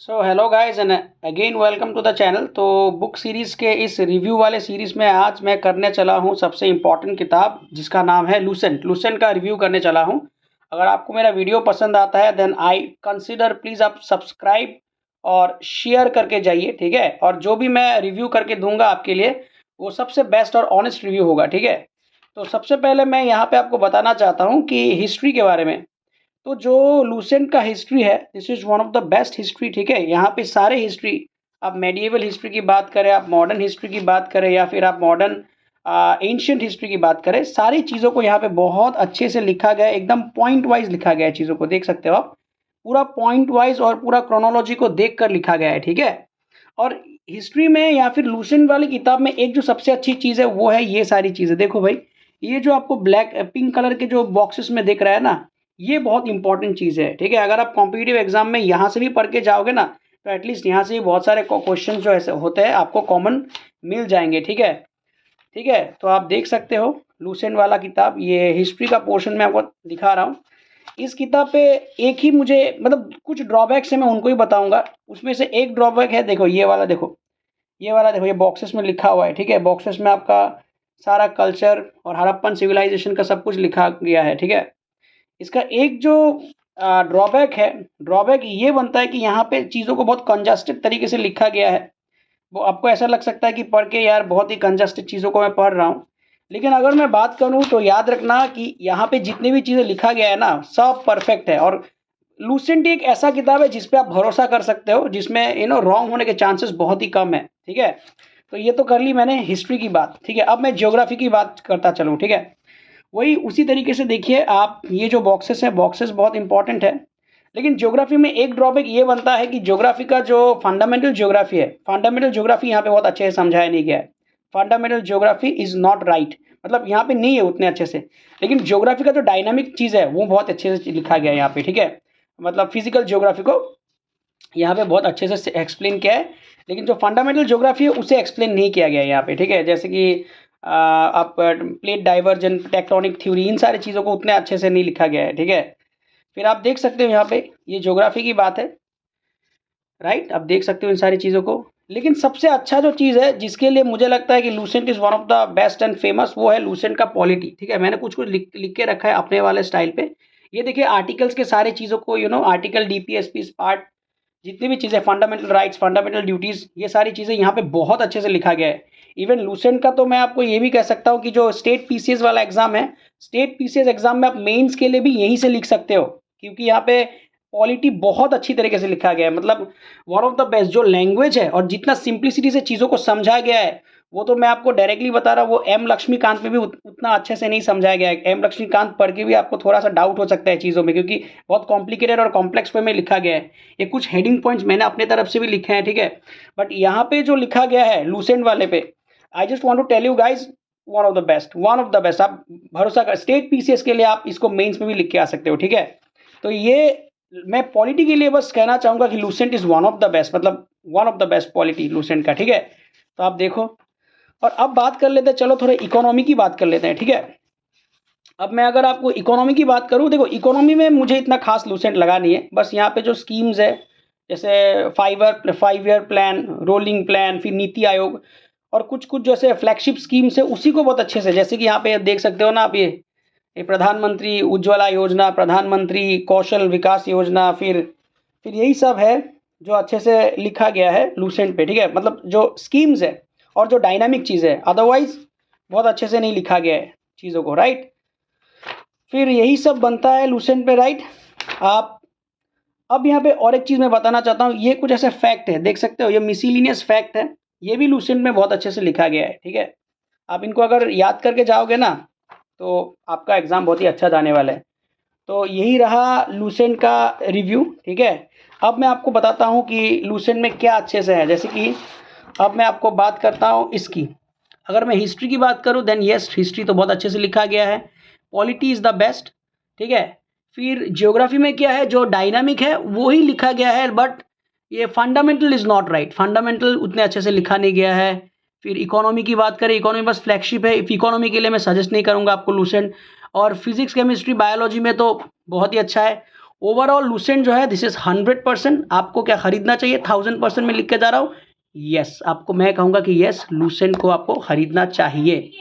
So hello guys and again welcome to the channel. तो book series के इस review वाले सीरीज़ में आज मैं करने चला हूँ सबसे इम्पॉर्टेंट किताब जिसका नाम है लूसेंट। लूसेंट का रिव्यू करने चला हूँ। अगर आपको मेरा वीडियो पसंद आता है देन आई कंसिडर प्लीज़ आप सब्सक्राइब और शेयर करके जाइए, ठीक है। और जो भी मैं रिव्यू करके दूंगा आपके लिए वो सबसे बेस्ट और ऑनेस्ट रिव्यू होगा, ठीक है। तो सबसे पहले मैं यहाँ पे आपको बताना चाहता हूँ कि हिस्ट्री के बारे में। तो जो लूसेंट का हिस्ट्री है this is one of the best history, ठीक है। यहाँ पे सारे हिस्ट्री, आप मेडिएवल हिस्ट्री की बात करें, आप मॉडर्न हिस्ट्री की बात करें या फिर आप मॉडर्न एंशिएंट हिस्ट्री की बात करें, सारी चीज़ों को यहाँ पे बहुत अच्छे से लिखा गया है। एकदम पॉइंट वाइज लिखा गया है, चीज़ों को देख सकते हो आप। पूरा पॉइंट वाइज और पूरा क्रोनोलॉजी को देख कर लिखा गया है, ठीक है। और हिस्ट्री में या फिर लूसेंट वाली किताब में एक जो सबसे अच्छी चीज़ है वो है ये सारी चीज़ें। देखो भाई, ये जो आपको ब्लैक पिंक कलर के जो बॉक्सेस में दिख रहा है ना, ये बहुत इंपॉर्टेंट चीज़ है, ठीक है। अगर आप कॉम्पिटिटिव एग्जाम में यहाँ से भी पढ़ के जाओगे ना तो एटलीस्ट यहाँ से भी बहुत सारे क्वेश्चन जो ऐसे होते हैं आपको कॉमन मिल जाएंगे, ठीक है। ठीक है, तो आप देख सकते हो लूसेंट वाला किताब, ये हिस्ट्री का पोर्शन मैं आपको दिखा रहा हूँ। इस किताब पे एक ही मुझे मतलब कुछ ड्रॉबैक्स है, मैं उनको ही बताऊंगा। उसमें से एक ड्रॉबैक है, देखो ये वाला, देखो ये वाला, देखो ये बॉक्सेस में लिखा हुआ है, ठीक है। बॉक्सेस में आपका सारा कल्चर और हड़प्पन सिविलाइजेशन का सब कुछ लिखा गया है, ठीक है। इसका एक जो ड्रॉबैक है, ड्रॉबैक ये बनता है कि यहाँ पे चीज़ों को बहुत कंजस्टेड तरीके से लिखा गया है। वो आपको ऐसा लग सकता है कि पढ़ के यार बहुत ही कंजस्टेड चीज़ों को मैं पढ़ रहा हूँ। लेकिन अगर मैं बात करूँ तो याद रखना कि यहाँ पे जितनी भी चीज़ें लिखा गया है ना सब परफेक्ट है। और लूसेंट एक ऐसा किताब है जिस पे आप भरोसा कर सकते हो, जिसमें रॉन्ग होने के चांसेस बहुत ही कम है, ठीक है। तो ये तो कर ली मैंने हिस्ट्री की बात, ठीक है। अब मैं ज्योग्राफी की बात करता चलूँ, ठीक है। वही उसी तरीके से देखिए आप, ये जो बॉक्सेस है, बॉक्सेस बहुत इंपॉर्टेंट है। लेकिन ज्योग्राफी में एक ड्रॉबैक ये बनता है कि ज्योग्राफी का जो फंडामेंटल ज्योग्राफी है, फंडामेंटल ज्योग्राफी यहाँ पे बहुत अच्छे से समझाया नहीं गया है। Fundamental geography is not right, मतलब यहाँ पे नहीं है उतने अच्छे से। लेकिन ज्योग्राफी का जो डायनामिक चीज़ है वो बहुत अच्छे से लिखा गया है यहाँ पे, ठीक है। मतलब फिजिकल ज्योग्राफी को यहाँ पे बहुत अच्छे से एक्सप्लेन किया है। लेकिन जो फंडामेंटल ज्योग्राफी है उसे एक्सप्लेन नहीं किया गया है यहाँ पे, ठीक है। जैसे कि आप प्लेट डाइवर्जन, टेक्टोनिक थ्योरी, इन सारी चीज़ों को उतने अच्छे से नहीं लिखा गया है, ठीक है। फिर आप देख सकते हो यहाँ पे ये ज्योग्राफी की बात है, राइट। आप देख सकते हो इन सारी चीज़ों को। लेकिन सबसे अच्छा जो चीज़ है जिसके लिए मुझे लगता है कि Lucent is one of the best and famous, वो है लूसेंट का पॉलिटी, ठीक है। मैंने कुछ कुछ लिख के रखा है अपने वाले स्टाइल पे। ये देखिए आर्टिकल्स के सारे चीज़ों को आर्टिकल डीपीएसपी पार्ट, जितनी भी चीज़ें, फंडामेंटल राइट्स, फंडामेंटल ड्यूटीज़, ये सारी चीज़ें यहाँ पे बहुत अच्छे से लिखा गया है। इवन लूसेंट का तो मैं आपको ये भी कह सकता हूँ कि जो स्टेट पीसीएस वाला एग्जाम है, स्टेट पीसीएस एग्जाम में आप मेंस के लिए भी यहीं से लिख सकते हो, क्योंकि यहाँ पे पॉलिटी बहुत अच्छी तरीके से लिखा गया है। मतलब वन ऑफ द बेस्ट जो लैंग्वेज है और जितना सिंप्लिसिटी से चीज़ों को समझाया गया है, वो तो मैं आपको डायरेक्टली बता रहा हूँ, वो एम लक्ष्मीकांत में भी उतना अच्छे से नहीं समझाया गया है। एम लक्ष्मीकांत पढ़ के भी आपको थोड़ा सा डाउट हो सकता है चीज़ों में, क्योंकि बहुत कॉम्प्लिकेटेड और कॉम्प्लेक्स वे में लिखा गया है। ये कुछ हेडिंग पॉइंट्स मैंने अपने तरफ से भी लिखे हैं, ठीक है। बट यहाँ पे जो लिखा गया है लूसेंट वाले पे, I just want to tell you guys, one of the best, one of the best. आप भरोसा कर, स्टेट पीसीएस के लिए आप इसको मेंस में भी लिख के आ सकते हो, ठीक है। तो ये मैं पॉलिटी के लिए बस कहना चाहूँगा कि Lucent is one of the best, मतलब one of the best polity Lucent का, ठीक है। तो आप देखो। और अब बात कर लेते हैं, चलो थोड़ा इकोनॉमी की बात कर लेते हैं, ठीक है। अब मैं अगर आपको इकोनॉमी की बात करूँ, देखो इकोनॉमी में मुझे इतना खास लूसेंट लगा नहीं है। बस यहाँ पे जो स्कीम्स है, जैसे 5 ईयर प्लान, रोलिंग प्लान, फिर नीति आयोग और कुछ कुछ जैसे फ्लैगशिप स्कीम्स है, उसी को बहुत अच्छे से, जैसे कि यहाँ पे देख सकते हो ना आप, ये प्रधानमंत्री उज्ज्वला योजना, प्रधानमंत्री कौशल विकास योजना, फिर यही सब है जो अच्छे से लिखा गया है लूसेंट पे, ठीक है। मतलब जो स्कीम्स है और जो डायनामिक चीज़ है, अदरवाइज बहुत अच्छे से नहीं लिखा गया है चीज़ों को, राइट। फिर यही सब बनता है लूसेंट पे, राइट। आप अब यहाँ पे और एक चीज़ मैं बताना चाहता हूँ, ये कुछ ऐसे फैक्ट है, देख सकते हो ये मिसलिनियस फैक्ट है, ये भी लूसेंट में बहुत अच्छे से लिखा गया है, ठीक है। आप इनको अगर याद करके जाओगे ना तो आपका एग्ज़ाम बहुत ही अच्छा जाने वाला है। तो यही रहा लूसेंट का रिव्यू, ठीक है। अब मैं आपको बताता हूँ कि लूसेंट में क्या अच्छे से है। जैसे कि अब मैं आपको बात करता हूँ इसकी, अगर मैं हिस्ट्री की बात करूँ देन येस, हिस्ट्री तो बहुत अच्छे से लिखा गया है। पॉलिटी इज़ द बेस्ट, ठीक है। फिर ज्योग्राफी में क्या है, जो डायनामिक है वो ही लिखा गया है, बट ये fundamental is not right, fundamental उतने अच्छे से लिखा नहीं गया है। फिर इकोनॉमी की बात करें, इकोनॉमी बस फ्लैगशिप है, इकोनॉमी के लिए मैं सजेस्ट नहीं करूँगा आपको लूसेंट। और फिजिक्स केमिस्ट्री बायोलॉजी में तो बहुत ही अच्छा है। ओवरऑल लूसेंट जो है दिस इज 100%। आपको क्या खरीदना चाहिए? 1000% में लिख के जा रहा हूँ। यस, आपको मैं कहूँगा कि यस, लूसेंट को आपको खरीदना चाहिए।